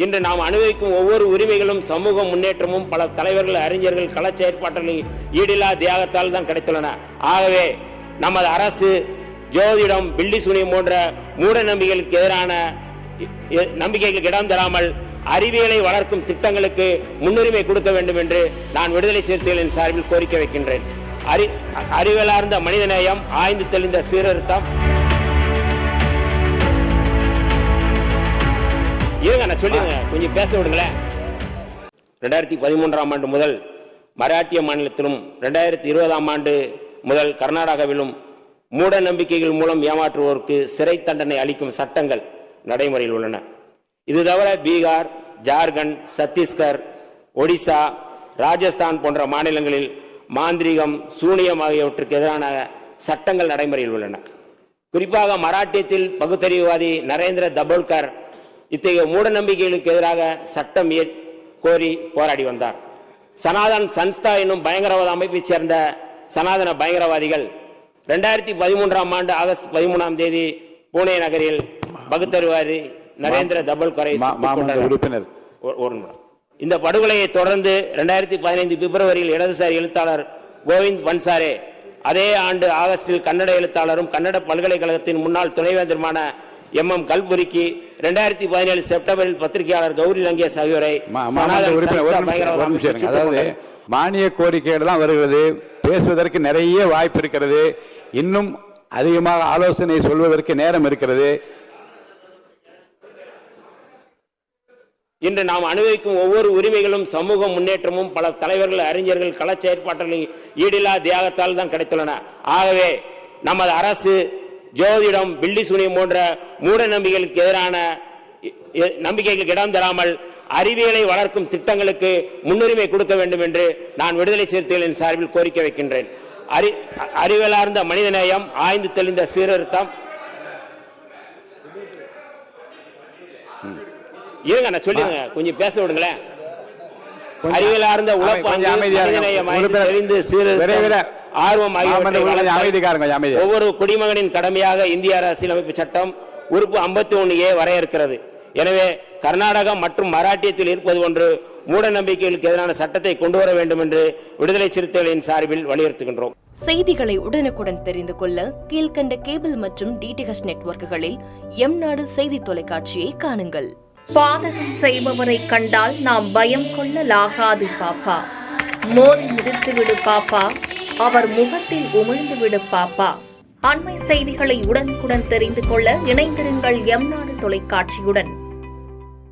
இன்று நாம் அனுபவிக்கும் ஒவ்வொரு உரிமைகளும் சமூக முன்னேற்றமும் பல தலைவர்கள், அறிஞர்கள், கள செயற்பாட்டர்களின் ஈடில்லா தியாகத்தால் தான் கிடைத்துள்ளன. ஆகவே நமது அரசு ஜோதிடம், பில்லி சூனியம் போன்ற மூட நம்பிக்கைகளுக்கு எதிரான நம்பிக்கைகளுக்கு இடம் தராமல் அறிவியலை வளர்க்கும் திட்டங்களுக்கு முன்னுரிமை கொடுக்க வேண்டும் என்று நான் விடுதலை சிறுத்தைகளின் சார்பில் கோரிக்கை வைக்கின்றேன். அறிவியலார்ந்த மனிதநேயம், ஆய்ந்து தெளிந்த சீர்திருத்தம். இருங்க, நான் சொல்லிடுங்க, கொஞ்சம் பேச விடுங்களேன். 2013ஆம் ஆண்டு முதல் மராட்டிய மாநிலத்திலும் 2020ஆம் ஆண்டு முதல் கர்நாடகாவிலும் மூட நம்பிக்கைகள் மூலம் ஏமாற்றுவோருக்கு சிறை தண்டனை அளிக்கும் சட்டங்கள் நடைமுறையில் உள்ளன. இது தவிர பீகார், ஜார்க்கண்ட், சத்தீஸ்கர், ஒடிசா, ராஜஸ்தான் போன்ற மாநிலங்களில் மாந்திரீகம், சூனியம் ஆகியவற்றுக்கு எதிரான சட்டங்கள் நடைமுறையில் உள்ளன. குறிப்பாக மராட்டியத்தில் பகுத்தறிவுவாதி நரேந்திர தபோல்கர் இத்தகைய மூட நம்பிக்கைகளுக்கு எதிராக சட்டம் கோரி போராடி வந்தார். சனாதன் சன்ஸ்தா என்னும் பயங்கரவாத அமைப்பைச் சேர்ந்த சனாதன பயங்கரவாதிகள் 2013ஆம் ஆண்டு ஆகஸ்ட் 13ஆம் தேதி புனே நகரில் பகுத்தறிவாதி நரேந்திர தபோல்கரை உறுப்பினர். இந்த படுகொலையை தொடர்ந்து 2015 பிப்ரவரியில் இடதுசாரி எழுத்தாளர் கோவிந்த் பன்சாரே, அதே ஆண்டு ஆகஸ்டில் கன்னட எழுத்தாளரும் கன்னட பல்கலைக்கழகத்தின் முன்னாள் துணைவேந்தருமான MM கல்புரிக்கு, 2017 செப்டம்பரில் பத்திரிகையாளர் கௌரி லங்கேஷ் ஆகியோரை மானிய கோரிக்கைகள் வருகிறது. பேசுவதற்கு நிறைய வாய்ப்பு இருக்கிறது. இன்னும் அதிகமாக ஆலோசனை சொல்வதற்கு நேரம் இருக்கிறது. இன்று நாம் அனுபவிக்கும் ஒவ்வொரு உரிமைகளும் சமூக முன்னேற்றமும் பல தலைவர்கள், அறிஞர்கள், கள செயற்பாட்டர்களின் ஈடில்லா தியாகத்தால் தான் கிடைத்துள்ளன. ஆகவே நமது அரசு ஜோதிடம், பில்லி சூனியம் போன்ற மூட நம்பிக்கைகளுக்கு எதிரான நம்பிக்கைகளுக்கு இடம் தராமல் அறிவியலை வளர்க்கும் திட்டங்களுக்கு முன்னுரிமை கொடுக்க வேண்டும் என்று நான் விடுதலை சிறுத்தைகளின் சார்பில் கோரிக்கை வைக்கின்றேன். அறிவியலார்ந்த மனிதநேயம், ஆய்ந்து தெளிந்த சீர்திருத்தம். இருங்க, நான் சொல்லிடுங்க, கொஞ்சம் பேச விடுங்களேன். அறிவியலார்ந்த உழைப்பாங்க, மனிதநேயம், ஆய்ந்து தெளிந்து சீர்திருத்தம், ஆர்வம் ஆகியவற்றை ஒவ்வொரு குடிமகனின் கடமையாக இந்திய அரசியலமைப்பு சட்டம் உறுப்பு 51A வரையறுக்கிறது. எனவே கர்நாடகம் மற்றும் மராட்டியத்தில் இருப்பது போன்று மூட நம்பிக்கைகளுக்கு எதிரான சட்டத்தை கொண்டு வர வேண்டும் என்று விடுதலை சிறுத்தைகளின் சார்பில் வலியுறுத்துகின்றோம். செய்திகளை உடனுக்குடன் தெரிந்து கொள்ள கீழ்கண்ட கேபிள் மற்றும் DTH நெட்வொர்க்குகளில் எம்நாடு செய்தி தொலைக்காட்சியை காணுங்கள். பாதகம் செய்பவரை கண்டால் நாம் பயம் கொள்ளலாகாது பாப்பா. மோதி மிதித்து விடு பாப்பா, அவர் முகத்தில் உமிழ்ந்து விடு பாப்பா. அண்மை செய்திகளை உடனுக்குடன் தெரிந்து கொள்ள இணைந்திருங்கள் எம்நாடு தொலைக்காட்சியுடன்.